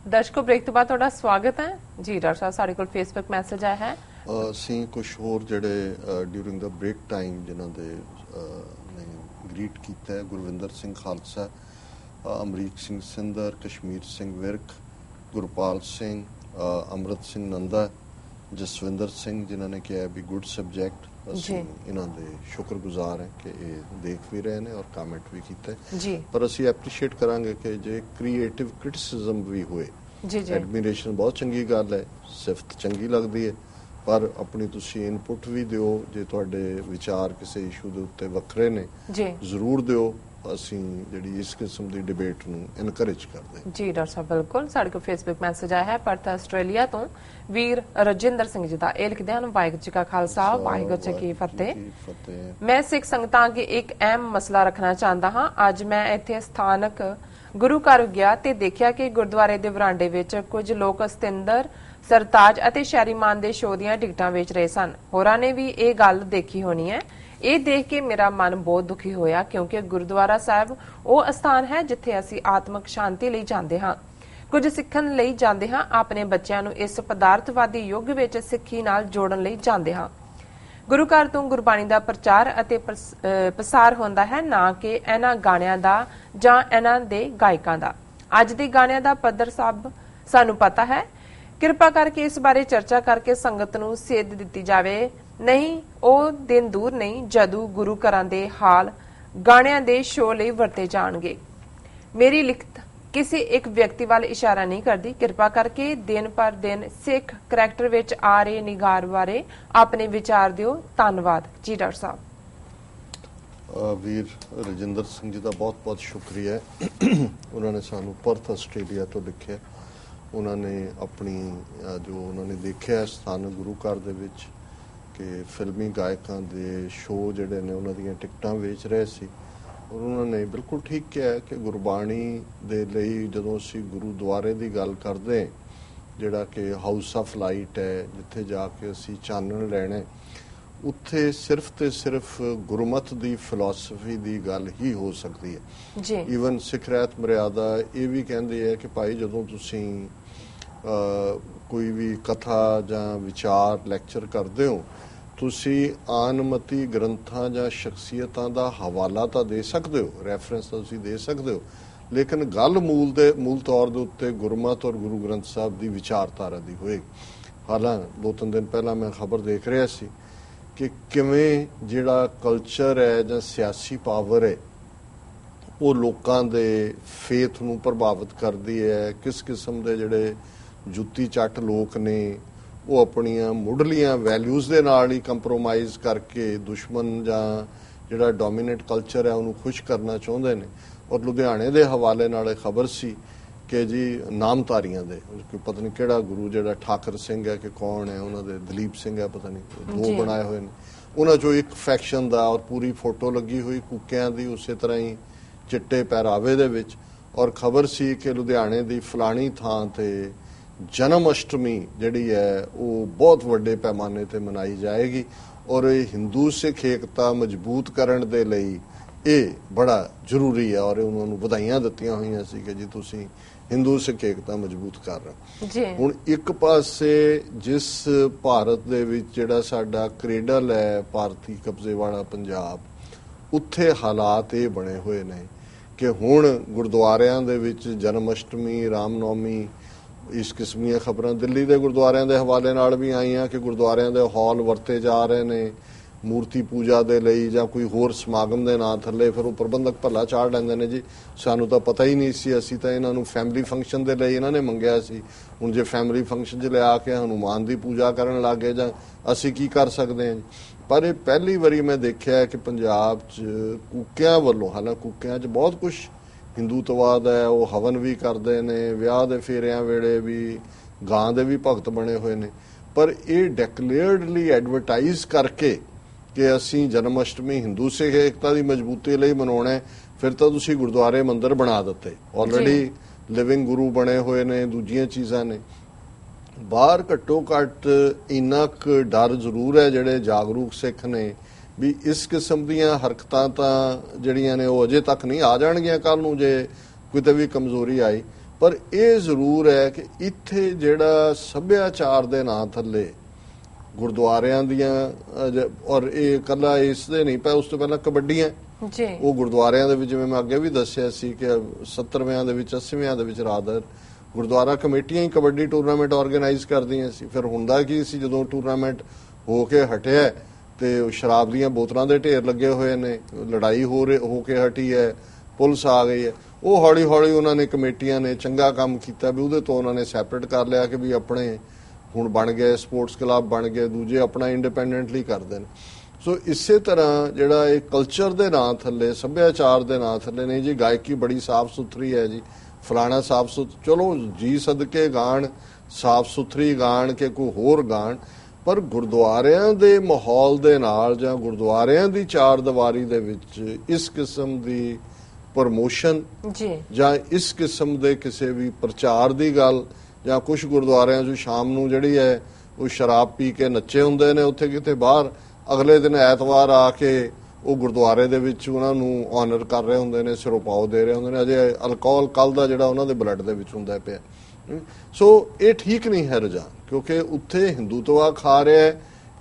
दर्शकों ब्रेक तो बाद ਤੁਹਾਡਾ ਸਵਾਗਤ ਹੈ ਜੀ। ਡਾਕਟਰ ਸਾਹਿਬ ਸਾਡੇ ਕੋਲ ਫੇਸਬੁੱਕ ਮੈਸੇਜ ਆਇਆ ਹੈ। ਅਸੀਂ ਕੁਝ ਹੋਰ ਜਿਹੜੇ ਡਿਊਰਿੰਗ ਦਾ ਬ੍ਰੇਕ ਟਾਈਮ ਜਿਨ੍ਹਾਂ ਦੇ ਨੇ ਗ੍ਰੀਟ ਕੀਤਾ ਹੈ, ਗੁਰਵਿੰਦਰ ਸਿੰਘ ਖਾਲਸਾ, ਅਮਰੀਕ ਸਿੰਘ ਸਿੰਦਰ, ਕਸ਼ਮੀਰ ਸਿੰਘ ਵਿਰਕ, ਗੁਰਪਾਲ ਸਿੰਘ, ਅਮਰਤ ਸਿੰਘ ਨੰਦਾ, ਜਸਵਿੰਦਰ ਸਿੰਘ, ਜਿਨ੍ਹਾਂ ਨੇ ਕਿਹਾ ਵੀ ਗੁੱਡ ਸਬਜੈਕਟ। ਅਸੀਂ ਇਹਨਾਂ ਦੇ ਸ਼ੁਕਰਗੁਜ਼ਾਰ ਹਾਂ ਕਿ ਇਹ ਦੇਖ ਵੀ ਰਹੇ ਨੇ ਔਰ ਕਮੈਂਟ ਵੀ ਕੀਤਾ ਜੀ। ਪਰ ਅਸੀਂ ਐਪਰੀਸ਼ੀਏਟ ਕਰਾਂਗੇ ਕਿ ਜੇ ਕ੍ਰੀਏਟਿਵ ਕ੍ਰਿਟਿਸਿਜ਼ਮ ਵੀ ਹੋਏ, ਐਡਮੀਰੇਸ਼ਨ ਬਹੁਤ ਚੰਗੀ ਗੱਲ ਹੈ, ਸਿਫਤ ਚੰਗੀ ਲੱਗਦੀ ਹੈ, ਪਰ ਆਪਣੀ ਤੁਸੀਂ ਇਨਪੁਟ ਵੀ ਦਿਓ। ਜੇ ਤੁਹਾਡੇ ਵਿਚਾਰ ਕਿਸੇ ਇਸ਼ੂ ਦੇ ਉੱਤੇ ਵੱਖਰੇ ਨੇ ਜ਼ਰੂਰ ਦਿਓ। ਅਸੀਂ ਜਿਹੜੀ ਇਸ ਕਿਸਮ ਦੀ ਡਿਬੇਟ ਨੂੰ ਇਨਕਰੇਜ ਕਰਦੇ ਹਾਂ ਜੀ। ਡਾਕਟਰ ਸਾਹਿਬ ਬਿਲਕੁਲ। ਸਾਡੇ ਕੋਲ ਫੇਸਬੁੱਕ ਮੈਸੇਜ ਆਇਆ ਹੈ ਪਰਥ ਆਸਟ੍ਰੇਲੀਆ ਤੋਂ ਵੀਰ ਰਜਿੰਦਰ ਸਿੰਘ ਜੀ ਦਾ। ਇਹ ਲਿਖਦੇ ਹਨ, ਵਾਹਿਗੁਰੂ ਜੀ ਕਾ ਖਾਲਸਾ ਵਾਹਿਗੁਰੂ ਜੀ ਕੀ ਫਤਿਹ। ਮੈਂ ਸਿੱਖ ਸੰਗਤਾਂ ਅੱਗੇ ਇੱਕ ਅਹਿਮ ਮਸਲਾ ਰੱਖਣਾ ਚਾਹੁੰਦਾ ਹਾਂ। ਅੱਜ ਮੈਂ ਇੱਥੇ ਸਥਾਨਕ ਗੁਰੂ ਘਰ ਗਿਆ ਤੇ ਦੇਖਿਆ ਕਿ ਗੁਰਦੁਆਰੇ ਦੇ ਵਰਾਂਡੇ ਵਿੱਚ ਕੁਝ ਲੋਕ ਸਤਿੰਦਰ, ਸਰਤਾਜ ਅਤੇ ਸ਼ੈਰੀਮਾਨ ਦੇ ਸ਼ੋਅ ਦੀਆਂ ਟਿਕਟਾਂ ਵੇਚ ਰਹੇ ਸਨ। ਹੋਰਾਂ ਨੇ ਵੀ ਇਹ ਗੱਲ ਦੇਖੀ ਹੋਣੀ ਹੈ। ਇਹ ਦੇਖ ਕੇ ਮੇਰਾ ਮਨ ਬਹੁਤ ਦੁਖੀ ਹੋਇਆ, ਕਿਉਂਕਿ ਗੁਰਦੁਆਰਾ ਸਾਹਿਬ ਉਹ ਸਥਾਨ ਹੈ ਜਿੱਥੇ ਅਸੀਂ ਆਤਮਿਕ ਸ਼ਾਂਤੀ ਲਈ ਜਾਂਦੇ ਹਾਂ, ਕੁਝ ਸਿੱਖਣ ਲਈ ਜਾਂਦੇ ਹਾਂ, ਆਪਣੇ ਬੱਚਿਆਂ ਨੂੰ ਇਸ ਪਦਾਰਥਵਾਦੀ ਯੁੱਗ ਵਿੱਚ ਸਿੱਖੀ ਨਾਲ ਜੋੜਨ ਲਈ ਜਾਂਦੇ ਹਾਂ। ਗੁਰੂ ਘਰ ਤੋਂ ਗੁਰਬਾਣੀ ਦਾ ਪ੍ਰਚਾਰ ਅਤੇ ਪ੍ਰਸਾਰ ਹੁੰਦਾ ਹੈ, ਨਾ ਕਿ ਇਹਨਾਂ ਗਾਣਿਆਂ ਦਾ ਜਾਂ ਇਹਨਾਂ ਦੇ ਗਾਇਕਾਂ ਦਾ। ਅੱਜ ਦੇ ਗਾਣਿਆਂ ਦਾ ਪੱਧਰ ਸਭ ਸਾਨੂੰ ਪਤਾ ਹੈ। ਕਿਰਪਾ ਕਰਕੇ ਇਸ ਬਾਰੇ ਚਰਚਾ ਕਰਕੇ ਸੰਗਤ ਨੂੰ ਸੇਧ ਦਿੱਤੀ ਜਾਵੇ। ਨਹੀਂ, ਉਹ ਦਿਨ ਦੂਰ ਨਹੀਂ ਜਦੋਂ ਗੁਰੂ ਘਰਾਂ ਦੇ ਹਾਲ ਗਾਣਿਆਂ ਦੇ ਸ਼ੋਅ ਲਈ ਵਰਤੇ ਜਾਣਗੇ। ਮੇਰੀ ਲਿਖਤ ਕਿਸੇ ਇੱਕ ਵਿਅਕਤੀ ਵੱਲ ਇਸ਼ਾਰਾ ਨਹੀਂ ਕਰਦੀ। ਕਿਰਪਾ ਕਰਕੇ ਦਿਨ ਪਰ ਦਿਨ ਸਿੱਖ ਕਰੈਕਟਰ ਵਿੱਚ ਆ ਰਹੇ ਨਿਗਾਰ ਬਾਰੇ ਆਪਣੇ ਵਿਚਾਰ ਦਿਓ। ਧੰਨਵਾਦ ਜੀ ਡਾਕਟਰ ਸਾਹਿਬ। ਵੀਰ ਰਜਿੰਦਰ ਸਿੰਘ ਜੀ ਦਾ ਬਹੁਤ ਬਹੁਤ ਸ਼ੁਕਰੀਆ। ਉਹਨਾਂ ਨੇ ਸਾਨੂੰ ਪਰਥ ਆਸਟ੍ਰੇਲੀਆ ਤੋਂ ਲਿਖਿਆ। ਉਹਨਾਂ ਨੇ ਆਪਣੀ ਜੋ ਉਹਨਾਂ ਨੇ ਦੇਖਿਆ ਸਥਾਨਕ ਗੁਰੂ ਘਰ ਦੇ ਵਿੱਚ ਕਿ ਫਿਲਮੀ ਗਾਇਕਾਂ ਦੇ ਸ਼ੋਅ ਜਿਹੜੇ ਨੇ ਉਹਨਾਂ ਦੀਆਂ ਟਿਕਟਾਂ ਵੇਚ ਰਹੇ ਸੀ, ਔਰ ਉਹਨਾਂ ਨੇ ਬਿਲਕੁਲ ਠੀਕ ਕਿਹਾ ਕਿ ਗੁਰਬਾਣੀ ਦੇ ਲਈ ਜਦੋਂ ਅਸੀਂ ਗੁਰੂਦੁਆਰੇ ਦੀ ਗੱਲ ਕਰਦੇ, ਜਿਹੜਾ ਕਿ ਹਾਊਸ ਆਫ ਲਾਈਟ ਹੈ, ਜਿੱਥੇ ਜਾ ਕੇ ਅਸੀਂ ਚਾਨਣ ਲੈਣਾ, ਉੱਥੇ ਸਿਰਫ ਤੇ ਸਿਰਫ ਗੁਰਮਤ ਦੀ ਫਿਲਾਸਫੀ ਦੀ ਗੱਲ ਹੀ ਹੋ ਸਕਦੀ ਹੈ। ਈਵਨ ਸਿੱਖ ਰਹਿਤ ਮਰਿਆਦਾ ਇਹ ਵੀ ਕਹਿੰਦੇ ਹੈ ਕਿ ਭਾਈ ਜਦੋਂ ਤੁਸੀਂ ਕੋਈ ਵੀ ਕਥਾ ਜਾਂ ਵਿਚਾਰ ਲੈਕਚਰ ਕਰਦੇ ਹੋ, ਤੁਸੀਂ ਆਨਮਤੀ ਗ੍ਰੰਥਾਂ ਜਾਂ ਸ਼ਖਸੀਅਤਾਂ ਦਾ ਹਵਾਲਾ ਤਾਂ ਦੇ ਸਕਦੇ ਹੋ, ਰੈਫਰੈਂਸ ਤਾਂ ਤੁਸੀਂ ਦੇ ਸਕਦੇ ਹੋ, ਲੇਕਿਨ ਗੱਲ ਮੂਲ ਤੌਰ ਦੇ ਉੱਤੇ ਗੁਰਮਤ ਔਰ ਗੁਰੂ ਗ੍ਰੰਥ ਸਾਹਿਬ ਦੀ ਵਿਚਾਰਧਾਰਾ ਦੀ ਹੋਏਗੀ। ਹਾਲਾਂਕਿ 2-3 ਦਿਨ ਪਹਿਲਾਂ ਮੈਂ ਖਬਰ ਦੇਖ ਰਿਹਾ ਸੀ ਕਿ ਕਿਵੇਂ ਜਿਹੜਾ ਕਲਚਰ ਹੈ ਜਾਂ ਸਿਆਸੀ ਪਾਵਰ ਹੈ ਉਹ ਲੋਕਾਂ ਦੇ ਫੇਥ ਨੂੰ ਪ੍ਰਭਾਵਿਤ ਕਰਦੀ ਹੈ। ਕਿਸ ਕਿਸਮ ਦੇ ਜਿਹੜੇ ਜੁੱਤੀ ਚੱਟ ਲੋਕ ਨੇ ਉਹ ਆਪਣੀਆਂ ਮੁੱਢਲੀਆਂ ਵੈਲਿਊਜ਼ ਦੇ ਨਾਲ ਹੀ ਕੰਪਰੋਮਾਈਜ਼ ਕਰਕੇ ਦੁਸ਼ਮਣ ਜਾਂ ਜਿਹੜਾ ਡੋਮੀਨੇਟ ਕਲਚਰ ਹੈ ਉਹਨੂੰ ਖੁਸ਼ ਕਰਨਾ ਚਾਹੁੰਦੇ ਨੇ। ਔਰ ਲੁਧਿਆਣੇ ਦੇ ਹਵਾਲੇ ਨਾਲ ਇਹ ਖਬਰ ਸੀ ਕਿ ਜੀ ਨਾਮਧਾਰੀਆਂ ਦੇ ਪਤਾ ਨਹੀਂ ਕਿਹੜਾ ਗੁਰੂ, ਜਿਹੜਾ ਠਾਕਰ ਸਿੰਘ ਹੈ ਕਿ ਕੌਣ ਹੈ, ਉਹਨਾਂ ਦੇ ਦਲੀਪ ਸਿੰਘ ਹੈ, ਪਤਾ ਨਹੀਂ, ਦੋ ਬਣਾਏ ਹੋਏ ਨੇ, ਉਹਨਾਂ ਚੋਂ ਇੱਕ ਫੈਕਸ਼ਨ ਦਾ, ਔਰ ਪੂਰੀ ਫੋਟੋ ਲੱਗੀ ਹੋਈ ਕੁੱਕਿਆਂ ਦੀ ਉਸੇ ਤਰ੍ਹਾਂ ਹੀ ਚਿੱਟੇ ਪਹਿਰਾਵੇ ਦੇ ਵਿੱਚ। ਔਰ ਖਬਰ ਸੀ ਕਿ ਲੁਧਿਆਣੇ ਦੀ ਫਲਾਣੀ ਥਾਂ ਤੇ ਜਨਮ ਅਸ਼ਟਮੀ ਜਿਹੜੀ ਹੈ ਉਹ ਬਹੁਤ ਵੱਡੇ ਪੈਮਾਨੇ ਤੇ ਮਨਾਈ ਜਾਏਗੀ, ਔਰ ਇਹ ਹਿੰਦੂ ਸਿੱਖ ਏਕਤਾ ਮਜ਼ਬੂਤ ਕਰਨ ਦੇ ਲਈ ਇਹ ਬੜਾ ਜ਼ਰੂਰੀ ਹੈ। ਔਰ ਉਹਨਾਂ ਨੂੰ ਵਧਾਈਆਂ ਦਿੱਤੀਆਂ ਹੋਈਆਂ ਸੀ ਕਿ ਜੀ ਤੁਸੀਂ ਹਿੰਦੂ ਸਿੱਖ ਏਕਤਾ ਮਜ਼ਬੂਤ ਕਰ ਰਹੇ। ਹੁਣ ਇੱਕ ਪਾਸੇ ਜਿਸ ਭਾਰਤ ਦੇ ਵਿੱਚ ਜਿਹੜਾ ਸਾਡਾ ਕ੍ਰੇਡਲ ਹੈ, ਭਾਰਤੀ ਕਬਜ਼ੇ ਵਾਲਾ ਪੰਜਾਬ, ਉੱਥੇ ਹਾਲਾਤ ਇਹ ਬਣੇ ਹੋਏ ਨੇ ਕਿ ਹੁਣ ਗੁਰਦੁਆਰਿਆਂ ਦੇ ਵਿੱਚ ਜਨਮ ਅਸ਼ਟਮੀ, ਰਾਮਨੌਮੀ, ਇਸ ਕਿਸਮ ਦੀਆਂ ਖਬਰਾਂ ਦਿੱਲੀ ਦੇ ਗੁਰਦੁਆਰਿਆਂ ਦੇ ਹਵਾਲੇ ਨਾਲ ਵੀ ਆਈਆਂ ਕਿ ਗੁਰਦੁਆਰਿਆਂ ਦੇ ਹਾਲ ਵਰਤੇ ਜਾ ਰਹੇ ਨੇ ਮੂਰਤੀ ਪੂਜਾ ਦੇ ਲਈ ਜਾਂ ਕੋਈ ਹੋਰ ਸਮਾਗਮ ਦੇ ਨਾਂ ਥੱਲੇ। ਫਿਰ ਉਹ ਪ੍ਰਬੰਧਕ ਭੱਲਾ ਚਾੜ ਲੈਂਦੇ ਨੇ, ਜੀ ਸਾਨੂੰ ਤਾਂ ਪਤਾ ਹੀ ਨਹੀਂ ਸੀ, ਅਸੀਂ ਤਾਂ ਇਹਨਾਂ ਨੂੰ ਫੈਮਿਲੀ ਫੰਕਸ਼ਨ ਦੇ ਲਈ ਇਹਨਾਂ ਨੇ ਮੰਗਿਆ ਸੀ, ਹੁਣ ਜੇ ਫੈਮਿਲੀ ਫੰਕਸ਼ਨ 'ਚ ਲਿਆ ਕੇ ਹਨੂੰਮਾਨ ਦੀ ਪੂਜਾ ਕਰਨ ਲੱਗ ਗਏ ਜਾਂ ਅਸੀਂ ਕੀ ਕਰ ਸਕਦੇ ਹਾਂ। ਪਰ ਇਹ ਪਹਿਲੀ ਵਾਰੀ ਮੈਂ ਦੇਖਿਆ ਕਿ ਪੰਜਾਬ 'ਚ ਕੂਕਿਆਂ ਵੱਲੋਂ, ਹਾਲਾਂਕਿ ਕੂਕਿਆਂ 'ਚ ਬਹੁਤ ਕੁਛ ਹਿੰਦੂਤਵਾਦ ਹੈ, ਉਹ ਹਵਨ ਵੀ ਕਰਦੇ ਨੇ, ਵਿਆਹ ਦੇ ਫੇਰਿਆਂ ਵੇਲੇ ਵੀ ਗਾਂ ਦੇ ਵੀ ਭਗਤ ਬਣੇ ਹੋਏ ਨੇ, ਪਰ ਇਹ ਡਿਕਲੇਅਰਡਲੀ ਐਡਵਰਟਾਈਜ਼ ਕਰਕੇ ਕਿ ਅਸੀਂ ਜਨਮ ਅਸ਼ਟਮੀ ਹਿੰਦੂ ਸਿੱਖ ਏਕਤਾ ਦੀ ਮਜ਼ਬੂਤੀ ਲਈ ਮਨਾਉਣਾ, ਫਿਰ ਤਾਂ ਤੁਸੀਂ ਗੁਰਦੁਆਰੇ ਮੰਦਿਰ ਬਣਾ ਦਿੱਤੇ, ਆਲਰੇਡੀ ਲਿਵਿੰਗ ਗੁਰੂ ਬਣੇ ਹੋਏ ਨੇ, ਦੂਜੀਆਂ ਚੀਜ਼ਾਂ ਨੇ। ਬਾਹਰ ਘੱਟੋ ਘੱਟ ਇੰਨਾ ਕੁ ਡਰ ਜ਼ਰੂਰ ਹੈ ਜਿਹੜੇ ਜਾਗਰੂਕ ਸਿੱਖ ਨੇ ਵੀ ਇਸ ਕਿਸਮ ਦੀਆਂ ਹਰਕਤਾਂ ਤਾਂ ਜਿਹੜੀਆਂ ਨੇ ਉਹ ਅਜੇ ਤੱਕ ਨਹੀਂ ਆ ਜਾਣਗੀਆਂ, ਕੱਲ੍ਹ ਨੂੰ ਜੇ ਕਿਤੇ ਵੀ ਕਮਜ਼ੋਰੀ ਆਈ। ਪਰ ਇਹ ਜ਼ਰੂਰ ਹੈ ਕਿ ਇੱਥੇ ਜਿਹੜਾ ਸੱਭਿਆਚਾਰ ਦੇ ਨਾਂ ਥੱਲੇ ਗੁਰਦੁਆਰਿਆਂ ਦੀਆਂ ਔਰ ਇਹ ਇਕੱਲਾ ਇਸ ਦੇ ਨਹੀਂ ਪਿਆ, ਉਸ ਤੋਂ ਪਹਿਲਾਂ ਕਬੱਡੀਆਂ ਜੀ, ਉਹ ਗੁਰਦੁਆਰਿਆਂ ਦੇ ਵਿੱਚ, ਜਿਵੇਂ ਮੈਂ ਅੱਗੇ ਵੀ ਦੱਸਿਆ ਸੀ ਕਿ 70ਵਿਆਂ ਦੇ ਵਿੱਚ 80ਵਿਆਂ ਦੇ ਵਿੱਚ ਰਾਦਰ ਗੁਰਦੁਆਰਾ ਕਮੇਟੀਆਂ ਹੀ ਕਬੱਡੀ ਟੂਰਨਾਮੈਂਟ ਆਰਗੇਨਾਈਜ਼ ਕਰਦੀਆਂ ਸੀ। ਫਿਰ ਹੁੰਦਾ ਕੀ ਸੀ, ਜਦੋਂ ਟੂਰਨਾਮੈਂਟ ਹੋ ਕੇ ਹਟਿਆ ਤੇ ਸ਼ਰਾਬ ਦੀਆਂ ਬੋਤਲਾਂ ਦੇ ਢੇਰ ਲੱਗੇ ਹੋਏ ਨੇ, ਲੜਾਈ ਹੋ ਕੇ ਹਟੀ ਹੈ, ਪੁਲਿਸ ਆ ਗਈ ਹੈ, ਉਹ ਹੌਲੀ ਹੌਲੀ ਉਹਨਾਂ ਨੇ ਕਮੇਟੀਆਂ ਨੇ ਚੰਗਾ ਕੰਮ ਕੀਤਾ ਵੀ ਉਹਦੇ ਤੋਂ ਉਹਨਾਂ ਨੇ ਸੈਪਰੇਟ ਕਰ ਲਿਆ ਕਿ ਵੀ ਆਪਣੇ ਹੁਣ ਬਣ ਗਏ ਸਪੋਰਟਸ ਕਲੱਬ ਬਣ ਗਏ, ਦੂਜੇ ਆਪਣਾ ਇੰਡੀਪੈਂਡੈਂਟਲੀ ਕਰਦੇ ਨੇ। ਸੋ ਇਸੇ ਤਰ੍ਹਾਂ ਜਿਹੜਾ ਇਹ ਕਲਚਰ ਦੇ ਨਾਂ ਥੱਲੇ, ਸੱਭਿਆਚਾਰ ਦੇ ਨਾਂ ਥੱਲੇ ਨਹੀਂ ਜੀ ਗਾਇਕੀ ਬੜੀ ਸਾਫ਼ ਸੁਥਰੀ ਹੈ ਜੀ, ਫਲਾਣਾ ਸਾਫ਼ ਸੁਥਰਾ, ਚਲੋ ਜੀ ਸਦਕੇ ਗਾਣ, ਸਾਫ਼ ਸੁਥਰੀ ਗਾਣ ਕਿ ਕੋਈ ਹੋਰ ਗਾਣ, ਪਰ ਗੁਰਦੁਆਰਿਆਂ ਦੇ ਮਾਹੌਲ ਦੇ ਨਾਲ ਜਾਂ ਗੁਰਦੁਆਰਿਆਂ ਦੀ ਚਾਰ ਦੀਵਾਰੀ ਦੇ ਵਿੱਚ ਇਸ ਕਿਸਮ ਦੀ ਪ੍ਰਮੋਸ਼ਨ ਜਾਂ ਇਸ ਕਿਸਮ ਦੇ ਕਿਸੇ ਵੀ ਪ੍ਰਚਾਰ ਦੀ ਗੱਲ, ਜਾਂ ਕੁਝ ਗੁਰਦੁਆਰਿਆਂ 'ਚ ਸ਼ਾਮ ਨੂੰ ਜਿਹੜੀ ਹੈ ਉਹ ਸ਼ਰਾਬ ਪੀ ਕੇ ਨੱਚੇ ਹੁੰਦੇ ਨੇ ਉੱਥੇ ਕਿਤੇ ਬਾਹਰ, ਅਗਲੇ ਦਿਨ ਐਤਵਾਰ ਆ ਕੇ ਉਹ ਗੁਰਦੁਆਰੇ ਦੇ ਵਿੱਚ ਉਹਨਾਂ ਨੂੰ ਆਨਰ ਕਰ ਰਹੇ ਹੁੰਦੇ ਨੇ, ਸਿਰੋਪਾਓ ਦੇ ਰਹੇ ਹੁੰਦੇ ਨੇ, ਅਜੇ ਅਲਕੋਹਲ ਕੱਲ ਦਾ ਜਿਹੜਾ ਉਹਨਾਂ ਦੇ ਬਲੱਡ ਦੇ ਵਿੱਚ ਹੁੰਦਾ ਪਿਆ। ਸੋ ਇਹ ਠੀਕ ਨਹੀਂ ਹੈ ਰੁਝਾਨ, ਕਿਉਂਕਿ ਉੱਥੇ ਹਿੰਦੂਤਵਾ ਖਾ ਰਿਹਾ,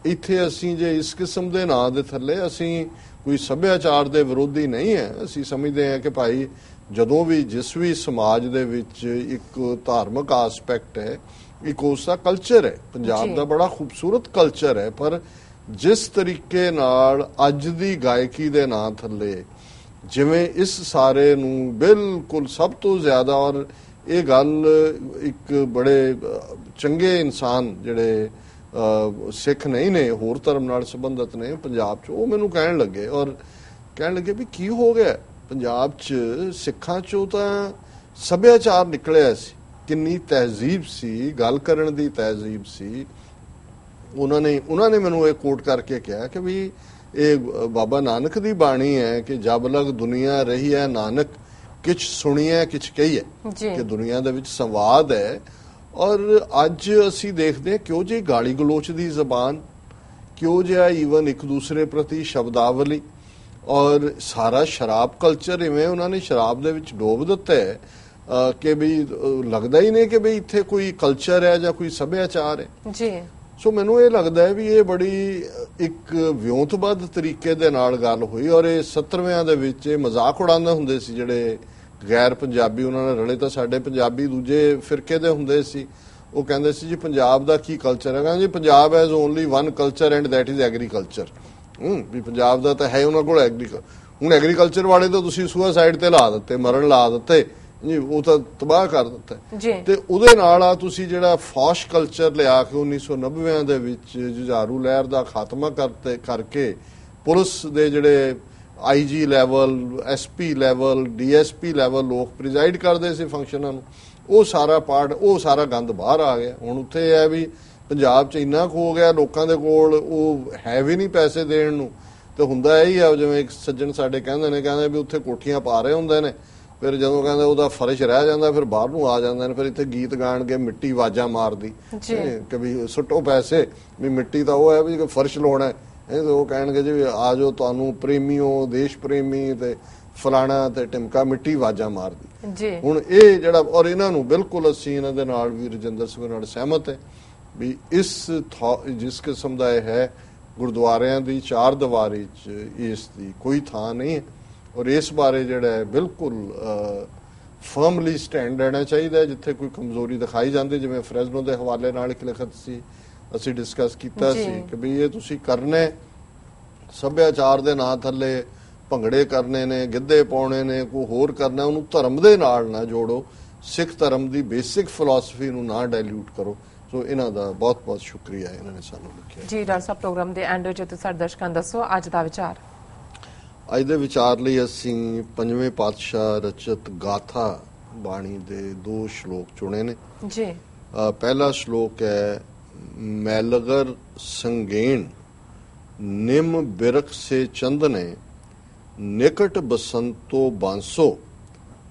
ਇੱਥੇ ਅਸੀਂ ਜੇ ਇਸ ਕਿਸਮ ਦੇ ਨਾਂ ਦੇ ਥੱਲੇ, ਅਸੀਂ ਕੋਈ ਸੱਭਿਆਚਾਰ ਦੇ ਵਿਰੋਧੀ ਨਹੀਂ ਹੈ, ਅਸੀਂ ਸਮਝਦੇ ਹਾਂ ਕਿ ਭਾਈ ਜਦੋਂ ਵੀ ਜਿਸ ਵੀ ਸਮਾਜ ਦੇ ਵਿੱਚ ਇੱਕ ਧਾਰਮਿਕ ਆਸਪੈਕਟ ਹੈ, ਇੱਕ ਉਸ ਦਾ ਕਲਚਰ ਹੈ, ਪੰਜਾਬ ਦਾ ਬੜਾ ਖੂਬਸੂਰਤ ਕਲਚਰ ਹੈ, ਪਰ ਜਿਸ ਤਰੀਕੇ ਨਾਲ ਅੱਜ ਦੀ ਗਾਇਕੀ ਦੇ ਨਾਂ ਥੱਲੇ ਜਿਵੇਂ ਇਸ ਸਾਰੇ ਨੂੰ ਬਿਲਕੁਲ ਸਭ ਤੋਂ ਜ਼ਿਆਦਾ, ਔਰ ਇਹ ਗੱਲ ਇੱਕ ਬੜੇ ਚੰਗੇ ਇਨਸਾਨ ਜਿਹੜੇ ਸਿੱਖ ਨਹੀਂ ਨੇ, ਹੋਰ ਧਰਮ ਨਾਲ ਸੰਬੰਧਿਤ ਨੇ ਪੰਜਾਬ 'ਚ, ਉਹ ਮੈਨੂੰ ਕਹਿਣ ਲੱਗੇ ਵੀ ਕੀ ਹੋ ਗਿਆ ਪੰਜਾਬ 'ਚ, ਸਿੱਖਾਂ 'ਚੋਂ ਤਾਂ ਸੱਭਿਆਚਾਰ ਨਿਕਲਿਆ ਸੀ, ਕਿੰਨੀ ਤਹਿਜ਼ੀਬ ਸੀ, ਗੱਲ ਕਰਨ ਦੀ ਤਹਿਜ਼ੀਬ ਸੀ। ਉਹਨਾਂ ਨੇ ਮੈਨੂੰ ਇਹ ਕੋਟ ਕਰਕੇ ਕਿਹਾ ਕਿ ਵੀ ਇਹ ਬਾਬਾ ਨਾਨਕ ਦੀ ਬਾਣੀ ਹੈ ਕਿ ਜਬ ਲਗ ਦੁਨੀਆ ਰਹੀ ਹੈ ਨਾਨਕ ਕਿਛ ਸੁਣੀਐ ਕਿਛ ਕਹੀਐ, ਕਿ ਦੁਨੀਆ ਦੇ ਵਿੱਚ ਸੰਵਾਦ ਹੈ। ਔਰ ਅੱਜ ਅਸੀਂ ਦੇਖਦੇ ਹਾਂ ਕਿਉਂ ਜੀ ਗਾਲੀ ਗਲੋਚ ਦੀ ਜ਼ਬਾਨ, ਕਿਉਂ ਜਿਹਾ ਈਵਨ ਇੱਕ ਦੂਸਰੇ ਪ੍ਰਤੀ ਸ਼ਬਦਾਵਲੀ, ਔਰ ਸਾਰਾ ਸ਼ਰਾਬ ਕਲਚਰ ਇਵੇਂ ਉਹਨਾਂ ਨੇ ਸ਼ਰਾਬ ਦੇ ਵਿੱਚ ਡੋਬ ਦਿੱਤਾ ਹੈ ਕਿ ਵੀ ਲੱਗਦਾ ਹੀ ਨਹੀਂ ਕਿ ਵੀ ਇੱਥੇ ਕੋਈ ਕਲਚਰ ਹੈ ਜਾਂ ਕੋਈ ਸੱਭਿਆਚਾਰ ਹੈ ਜੀ। ਸੋ ਮੈਨੂੰ ਇਹ ਲੱਗਦਾ ਹੈ ਵੀ ਇਹ ਬੜੀ ਇੱਕ ਵਿਉਂਤਬੱਧ ਤਰੀਕੇ ਦੇ ਨਾਲ ਗੱਲ ਹੋਈ, ਔਰ ਇਹ 70ਵਿਆਂ ਦੇ ਵਿੱਚ ਇਹ ਮਜ਼ਾਕ ਉਡਾਉਂਦੇ ਹੁੰਦੇ ਸੀ ਜਿਹੜੇ ਗੈਰ ਪੰਜਾਬੀ, ਉਹਨਾਂ ਨਾਲ ਰਲੇ ਤਾਂ ਸਾਡੇ ਪੰਜਾਬੀ ਦੂਜੇ ਫਿਰਕੇ ਦੇ ਹੁੰਦੇ ਸੀ, ਉਹ ਕਹਿੰਦੇ ਸੀ ਜੀ ਪੰਜਾਬ ਦਾ ਕੀ ਕਲਚਰ ਹੈਗਾ ਜੀ, Punjab has only one culture and that is agriculture. ਵੀ ਪੰਜਾਬ ਦਾ ਤਾਂ ਹੈ ਉਹਨਾਂ ਕੋਲ ਹੁਣ ਐਗਰੀਕਲਚਰ ਵਾਲੇ ਤਾਂ ਤੁਸੀਂ ਸੁਸਾਈਡ ਤੇ ਲਾ ਦਿੱਤੇ, ਮਰਨ ਲਾ ਦਿੱਤੇ ਜੀ, ਉਹ ਤਾਂ ਤਬਾਹ ਕਰ ਦਿੱਤਾ। ਤੇ ਉਹਦੇ ਨਾਲ ਆ ਤੁਸੀਂ ਜਿਹੜਾ ਫੌਸ਼ ਕਲਚਰ ਲਿਆ ਕੇ 1990ਵਿਆਂ ਦੇ ਵਿੱਚ ਜੁਝਾਰੂ ਲਹਿਰ ਦਾ ਖਾਤਮਾ ਕਰਕੇ ਪੁਲਿਸ ਦੇ ਜਿਹੜੇ IG level, SP level, DSP level ਲੋਕ ਪ੍ਰੀਜ਼ਾਈਡ ਕਰਦੇ ਸੀ ਫੰਕਸ਼ਨਾਂ ਨੂੰ, ਉਹ ਸਾਰਾ ਪਾਰਟ, ਉਹ ਸਾਰਾ ਗੰਦ ਬਾਹਰ ਆ ਗਿਆ। ਹੁਣ ਉੱਥੇ ਇਹ ਹੈ ਵੀ ਪੰਜਾਬ 'ਚ ਇੰਨਾ ਕੁ ਹੋ ਗਿਆ, ਲੋਕਾਂ ਦੇ ਕੋਲ ਉਹ ਹੈ ਵੀ ਨਹੀਂ ਪੈਸੇ ਦੇਣ ਨੂੰ, ਤੇ ਹੁੰਦਾ ਇਹੀ ਆ ਜਿਵੇਂ ਇੱਕ ਸੱਜਣ ਸਾਡੇ ਕਹਿੰਦੇ ਵੀ ਉੱਥੇ ਕੋਠੀਆਂ ਪਾ ਰਹੇ ਹੁੰਦੇ ਨੇ, ਫਿਰ ਜਦੋਂ ਕਹਿੰਦੇ ਉਹਦਾ ਫਰਸ਼ ਰਹਿ ਜਾਂਦਾ ਫਿਰ ਬਾਹਰ ਨੂੰ ਆ ਜਾਂਦੇ ਨੇ, ਫਿਰ ਇੱਥੇ ਗੀਤ ਗਾਣ ਕੇ ਮਿੱਟੀ ਆਵਾਜ਼ਾਂ ਮਾਰਦੀ ਕਿ ਵੀ ਸੁੱਟੋ ਪੈਸੇ, ਵੀ ਮਿੱਟੀ ਤਾਂ ਉਹ ਹੈ ਵੀ ਫਰਸ਼ ਲਾਉਣਾ ਹੈ, ਉਹ ਕਹਿਣਗੇ ਜੀ ਆ ਜਾਓ ਤੁਹਾਨੂੰ ਪ੍ਰੇਮੀਓ, ਦੇਸ਼ ਪ੍ਰੇਮੀ ਤੇ ਫਲਾਣਾ ਤੇ ਟਿਮਕਾ, ਮਿੱਟੀ ਆਵਾਜ਼ਾਂ ਮਾਰਦੀ। ਹੁਣ ਇਹ ਜਿਹੜਾ, ਔਰ ਇਹਨਾਂ ਨੂੰ ਬਿਲਕੁਲ ਅਸੀਂ ਇਹਨਾਂ ਦੇ ਨਾਲ ਵੀ ਰਜਿੰਦਰ ਸਿੰਘ ਨਾਲ ਸਹਿਮਤ ਹੈ ਵੀ ਜਿਸ ਕਿਸਮ ਦਾ ਇਹ ਹੈ ਗੁਰਦੁਆਰਿਆਂ ਦੀ ਚਾਰ ਦੀਵਾਰੀ 'ਚ ਇਸ ਦੀ ਕੋਈ ਥਾਂ ਨਹੀਂ ਹੈ, ਔਰ ਇਸ ਬਾਰੇ ਜਿਹੜਾ ਹੈ ਬਿਲਕੁਲ ਫਰਮਲੀ ਸਟੈਂਡ ਲੈਣਾ ਚਾਹੀਦਾ। ਜਿੱਥੇ ਕੋਈ ਕਮਜ਼ੋਰੀ ਦਿਖਾਈ ਜਾਂਦੀ, ਜਿਵੇਂ ਫਰੈਜ਼ਨੋ ਦੇ ਹਵਾਲੇ ਨਾਲ ਇੱਕ ਲਿਖਤ ਸੀ, ਅਸੀਂ ਡਿਸਕਸ ਕੀਤਾ ਸੀ ਕਿ ਵੀ ਇਹ ਤੁਸੀਂ ਕਰਨੇ ਸੱਭਿਆਚਾਰ ਦੇ ਨਾਂ ਥੱਲੇ ਭੰਗੜੇ ਕਰਨੇ ਨੇ, ਗਿੱਧੇ ਪਾਉਣੇ ਨੇ, ਕੋਈ ਹੋਰ ਕਰਨਾ, ਉਹਨੂੰ ਧਰਮ ਦੇ ਨਾਲ ਨਾ ਜੋੜੋ, ਸਿੱਖ ਧਰਮ ਦੀ ਬੇਸਿਕ ਫਿਲਾਸਫੀ ਨੂੰ ਨਾ ਡਾਇਲੂਟ ਕਰੋ। ਸੋ ਇਹਨਾਂ ਦਾ ਬਹੁਤ ਬਹੁਤ ਸ਼ੁਕਰੀਆ, ਇਹਨਾਂ ਨੇ ਸਾਨੂੰ ਲਿਖਿਆ ਜੀ। ਡਾਕਟਰ ਸਾਹਿਬ ਪ੍ਰੋਗਰਾਮ ਦੇ ਐਂਡ ਵਿੱਚ ਤੁਸੀਂ ਸਾਡੇ ਦਰਸ਼ਕਾਂ ਨੂੰ ਦੱਸੋ ਅੱਜ ਦਾ ਵਿਚਾਰ। ਅੱਜ ਦੇ ਵਿਚਾਰ ਲਈ ਅਸੀਂ ਪੰਜਵੇਂ ਪਾਤਸ਼ਾਹ ਰਚਿਤ ਗਾਥਾ ਬਾਣੀ ਦੇ 2 ਸ਼ਲੋਕ ਚੁਣੇ ਨੇ ਜੀ। ਪਹਿਲਾ ਸ਼ਲੋਕ ਹੈ, ਮੈਲਗਰ ਸੰਗੇਣ ਨਿਮ ਬਿਰਖ ਸੇ ਚੰਦਨੇ ਨਿਕਟ ਬਸੰਤੋ ਬਾਂਸੋ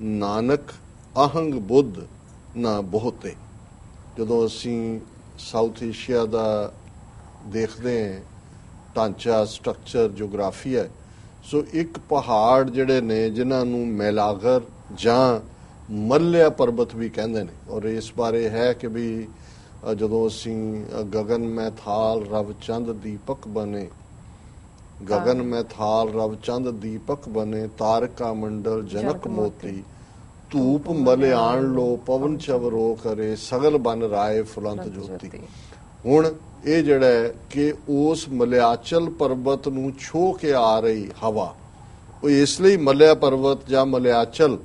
ਨਾਨਕ ਅਹੰਗ ਬੁੱਧ ਨਾ ਬਹੁਤੇ। ਜਦੋਂ ਅਸੀਂ ਸਾਊਥ ਏਸ਼ੀਆ ਦਾ ਦੇਖਦੇ ਹਾਂ ਢਾਂਚਾ, ਸਟਰਕਚਰ, ਜਿਓਗ੍ਰਾਫੀ ਹੈ, ਸੋ ਇੱਕ ਪਹਾੜ ਜਿਹੜੇ ਨੇ ਜਿਨ੍ਹਾਂ ਨੂੰ ਮੈਲਾਗਰ ਜਾਂ ਮੱਲਿਆ ਪਰਬਤ ਵੀ ਕਹਿੰਦੇ ਨੇ। ਔਰ ਇਸ ਬਾਰੇ ਹੈ ਕਿ ਵੀ ਜਦੋਂ ਅਸੀਂ ਗਗਨ ਮੈਂ ਥਾਲ ਰਵ ਚੰਦ ਦੀਪਕ ਬਨੇ, ਗगन में थाल रव चंद दीपक बने, तारका मंडल जनक मोती, धूप मलियाण लो पवन चवरो करे, सगल बन राय फुलंत ज्योति। हुण ये जिहड़ा है कि उस मलियाचल पर्वत नूं छो के आ रही हवा, वो इसलिए मलिया पर्वत जां मलियाचल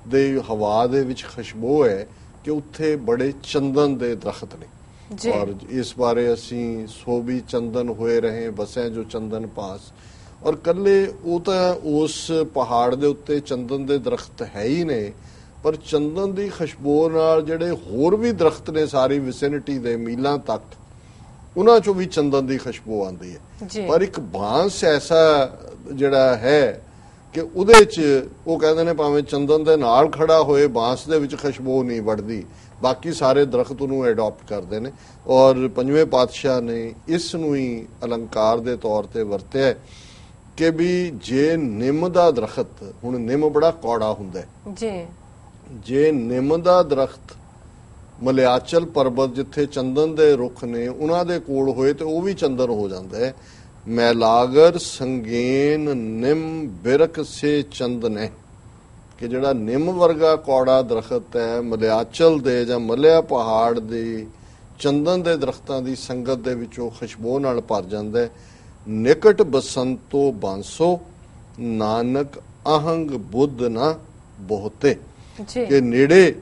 दे हवा दे विच खुशबू है कि उत्थे बड़े चंदन दे दरख्त ने। और इस बारे असी सो भी चंदन होए रहे बसें जो चंदन पास। और कल्ले वो तो उस पहाड़ दे उत्ते चंदन दे दरख्त है ही ने, पर चंदन दी खुशबू नाल जिहड़े होर भी दरख्त ने सारी विसिनिटी दे मीलां तक, उन्हां चों भी चंदन दी खुशबू आंदी है। पर एक बांस ऐसा जिहड़ा है कि उहदे च वो कहंदे ने भावें चंदन दे नाल खड़ा होए बांस दे विच खुशबू नहीं वड़दी, बाकी सारे दरख्त ਨੂੰ ਅਡਾਪਟ ਕਰਦੇ ਨੇ। ਔਰ ਪੰਜਵੇਂ ਪਾਤਸ਼ਾਹ ਨੇ ਇਸ ਨੂੰ ਹੀ ਅਲੰਕਾਰ ਦੇ ਤੌਰ ਤੇ ਵਰਤਿਆ ਕਿ ਵੀ ਜੇ ਨਿੰਮ ਦਾ ਦਰਖਤ, ਹੁਣ ਨਿੰਮ ਬੜਾ ਕੌੜਾ ਹੁੰਦਾ ਜੀ, ਜੇ ਨਿੰਮ ਦਾ ਦਰਖਤ ਮਲਿਆਚਲ ਪਰਬਤ ਜਿੱਥੇ ਚੰਦਨ ਦੇ ਰੁੱਖ ਨੇ ਉਹਨਾਂ ਦੇ ਕੋਲ ਹੋਏ ਤੇ ਉਹ ਵੀ ਚੰਦਨ ਹੋ ਜਾਂਦਾ ਹੈ। ਮੈਲਾਗਰ ਸੰਗੇਨ ਨਿੰਮ ਬਿਰਕ ਸੇ ਚੰਦਨ ਹੈ ਕਿ ਜਿਹੜਾ ਨਿੰਮ ਵਰਗਾ ਕੌੜਾ ਦਰਖਤ ਹੈ ਮਲਿਆਚਲ ਦੇ ਜਾਂ ਮਲਿਆ ਪਹਾੜ ਦੇ ਚੰਦਨ ਦੇ ਦਰਖਤਾਂ ਦੀ ਸੰਗਤ ਦੇ ਵਿੱਚੋਂ ਖੁਸ਼ਬੂ ਨਾਲ ਭਰ ਜਾਂਦਾ ਹੈ। ਨਿਕਟ ਬਸੰਤੋ ਬਾਂਸੋ ਨਾਨਕ ਅਹੰਗ ਬੁੱਧ ਨਾ ਬਹੁਤੇ, ਕਿ ਨੇੜੇ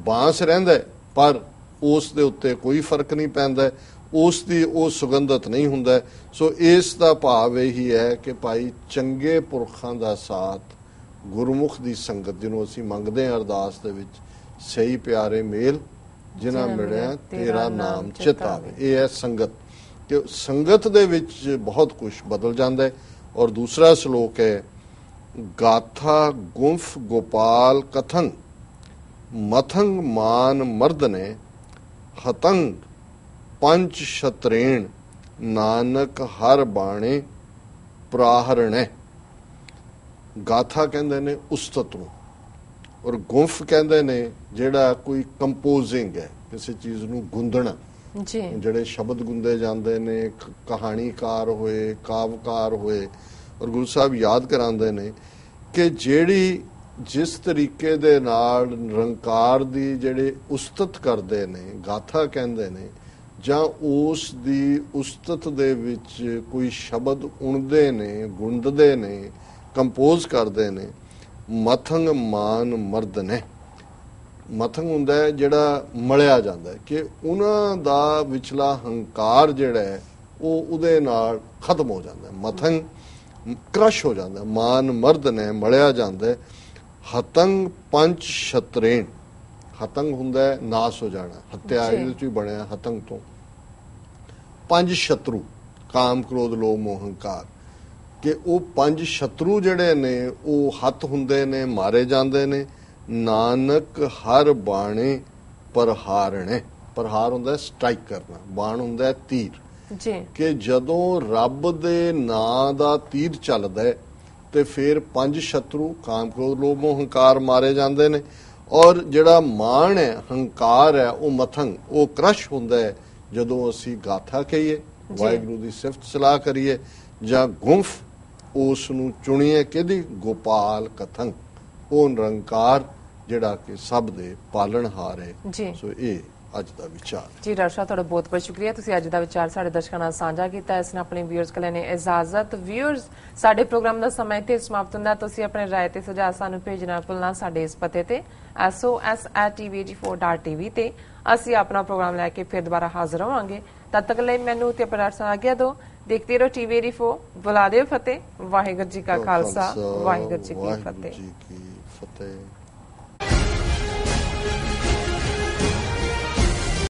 ਬਾਂਸ ਰਹਿੰਦਾ ਪਰ ਉਸ ਦੇ ਉੱਤੇ ਕੋਈ ਫਰਕ ਨਹੀਂ ਪੈਂਦਾ, ਉਸ ਦੀ ਉਹ ਸੁਗੰਧਤ ਨਹੀਂ ਹੁੰਦਾ। ਸੋ ਇਸ ਦਾ ਭਾਵ ਇਹੀ ਹੈ ਕਿ ਭਾਈ ਚੰਗੇ ਪੁਰਖਾਂ ਦਾ ਸਾਥ, ਗੁਰਮੁਖ ਦੀ ਸੰਗਤ ਜਿਹਨੂੰ ਅਸੀਂ ਮੰਗਦੇ ਹਾਂ ਅਰਦਾਸ ਦੇ ਵਿੱਚ, ਸਹੀ ਪਿਆਰੇ ਮੇਲ ਜਿਨ੍ਹਾਂ ਮਿਲਿਆ ਤੇਰਾ ਨਾਮ ਚਿਤ ਆਵੇ, ਇਹ ਹੈ ਸੰਗਤ। ਕਿ ਸੰਗਤ ਦੇ ਵਿੱਚ ਬਹੁਤ ਕੁਝ ਬਦਲ ਜਾਂਦਾ ਹੈ। ਔਰ ਦੂਸਰਾ ਸ਼ਲੋਕ ਹੈ ਗਾਥਾ ਗੁੰਫ ਗੋਪਾਲ ਕਥੰ ਮਥੰਗ ਮਾਨ ਮਰਦਨੇ ਹਤੰਗ ਪੰਚ ਸ਼ਤਰੇਣ ਨਾਨਕ ਹਰ ਬਾਣੇ ਪ੍ਰਾਹਰਣੇ। ਗਾਥਾ ਕਹਿੰਦੇ ਨੇ ਉਸਤਤ ਨੂੰ, ਔਰ ਗੁੰਫ ਕਹਿੰਦੇ ਨੇ ਜਿਹੜਾ ਕੋਈ ਕੰਪੋਜ਼ਿੰਗ ਹੈ, ਕਿਸੇ ਚੀਜ਼ ਨੂੰ ਗੁੰਦਣਾ, ਜਿਹੜੇ ਸ਼ਬਦ ਗੁੰਦੇ ਜਾਂਦੇ ਨੇ, ਕਹਾਣੀਕਾਰ ਹੋਏ, ਕਾਵਕਾਰ ਹੋਏ। ਔਰ ਗੁਰੂ ਸਾਹਿਬ ਯਾਦ ਕਰਾਉਂਦੇ ਨੇ ਕਿ ਜਿਹੜੀ ਜਿਸ ਤਰੀਕੇ ਦੇ ਨਾਲ ਨਿਰੰਕਾਰ ਦੀ ਜਿਹੜੇ ਉਸਤਤ ਕਰਦੇ ਨੇ, ਗਾਥਾ ਕਹਿੰਦੇ ਨੇ, ਜਾਂ ਉਸ ਦੀ ਉਸਤਤ ਦੇ ਵਿੱਚ ਕੋਈ ਸ਼ਬਦ ਉਣਦੇ ਨੇ, ਗੁੰਦਦੇ ਨੇ, ਕੰਪੋਜ਼ ਕਰਦੇ ਨੇ। ਮਥੰਗ ਮਾਨ ਮਰਦ ਨੇ, ਮਥੰਗ ਹੁੰਦਾ ਹੈ ਜਿਹੜਾ ਮਲਿਆ ਜਾਂਦਾ, ਕਿ ਉਹਨਾਂ ਦਾ ਵਿਚਲਾ ਹੰਕਾਰ ਜਿਹੜਾ ਹੈ ਉਹ ਉਹਦੇ ਨਾਲ ਖਤਮ ਹੋ ਜਾਂਦਾ, ਮਥੰਗ ਕ੍ਰਸ਼ ਹੋ ਜਾਂਦਾ। ਮਾਨ ਮਰਦ ਨੇ ਮਲਿਆ ਜਾਂਦਾ। ਹਤੰਗ ਪੰਚ ਸ਼ਤਰੇਣ, ਹਤੰਗ ਹੁੰਦਾ ਨਾਸ ਹੋ ਜਾਣਾ, ਹੱਤਿਆ ਇਹਦੇ ਚ ਵੀ ਬਣਿਆ ਹਤੰਗ ਤੋਂ। ਪੰਜ ਸ਼ਤਰੂ ਕਾਮ ਕ੍ਰੋਧ ਲੋਭ ਮੋਹ ਹੰਕਾਰ, ਕਿ ਉਹ ਪੰਜ ਸ਼ਤਰੂ ਜਿਹੜੇ ਨੇ ਉਹ ਹੱਥ ਹੁੰਦੇ ਨੇ, ਮਾਰੇ ਜਾਂਦੇ ਨੇ। ਨਾਨਕ ਹਰ ਬਾਣੇ ਪ੍ਰਹਾਰਣੇ, ਪ੍ਰਹਾਰ ਹੁੰਦਾ ਸਟ੍ਰਾਈਕ ਕਰਨਾ, ਬਾਣ ਹੁੰਦਾ ਤੀਰ, ਕਿ ਜਦੋਂ ਰੱਬ ਦੇ ਨਾਂ ਦਾ ਤੀਰ ਚੱਲਦਾ ਤੇ ਫਿਰ ਪੰਜ ਸ਼ਤਰੂ ਕਾਮ ਕ੍ਰੋਧ ਲੋਭ ਮੋਹ ਹੰਕਾਰ ਮਾਰੇ ਜਾਂਦੇ ਨੇ। ਔਰ ਜਿਹੜਾ ਮਾਣ ਹੈ, ਹੰਕਾਰ ਹੈ, ਉਹ ਮਥੰਗ, ਉਹ ਕ੍ਰਸ਼ ਹੁੰਦਾ ਹੈ ਜਦੋਂ ਅਸੀਂ ਗਾਥਾ ਕਹੀਏ, ਵਾਹਿਗੁਰੂ ਦੀ ਸਿਫਤ ਸਲਾਹ ਕਰੀਏ, ਜਾਂ ਗੁੰਫ ਉਸ ਨੂੰ ਚੁਣੀਏ ਕਿਹਦੀ, ਗੋਪਾਲ ਕਥੰ, ਉਹ ਨਿਰੰਕਾਰ ਜਿਹੜਾ ਕਿ ਸਭ ਦੇ ਪਾਲਣਹਾਰ ਹੈ। ਸੋ ਇਹ ਅੱਜ ਦਾ ਵਿਚਾਰ ਜੀ। ਡਾਕਟਰ ਸਾਹਿਬ ਤੁਹਾਡਾ ਬਹੁਤ ਬਹੁਤ ਸ਼ੁਕਰੀਆ, ਤੁਸੀਂ ਅੱਜ ਦਾ ਵਿਚਾਰ ਸਾਡੇ ਦਰਸ਼ਕਾਂ ਨਾਲ ਸਾਂਝਾ ਕੀਤਾ। ਇਸ ਨੇ ਆਪਣੇ ਵਿਊਅਰਸ ਕੋਲ ਲੈਣੇ ਇਜਾਜ਼ਤ। ਵਿਊਅਰਸ, ਸਾਡੇ ਪ੍ਰੋਗਰਾਮ ਦਾ ਸਮਾਂ ਇੱਥੇ ਸਮਾਪਤ ਹੁੰਦਾ। ਤੁਸੀਂ ਆਪਣੇ ਰਾਏ ਤੇ ਸੁਝਾਅ ਸਾਨੂੰ ਭੇਜਣਾ ਭੁੱਲਣਾ ਸਾਡੇ ਇਸ ਪਤੇ ਤੇ sos@tv84.tv ਤੇ। ਅਸੀਂ ਆਪਣਾ ਪ੍ਰੋਗਰਾਮ ਲੈ ਕੇ ਫਿਰ ਦੁਬਾਰਾ ਹਾਜ਼ਰ ਹੋਵਾਂਗੇ। ਤਦ ਤੱਕ ਲਈ ਮੈਨੂੰ ਤੇ ਪਰਾਠ ਆਗਿਆ ਦਿਓ। ਦੇਖਦੇ ਰਹੋ TV84। ਬੁਲਾ ਦਿਓ ਫਤਿਹ। ਵਾਹਿਗੁਰੂ ਜੀ ਕਾ ਖਾਲਸਾ, ਵਾਹਿਗੁਰੂ ਜੀ ਕੀ ਫਤਿਹ।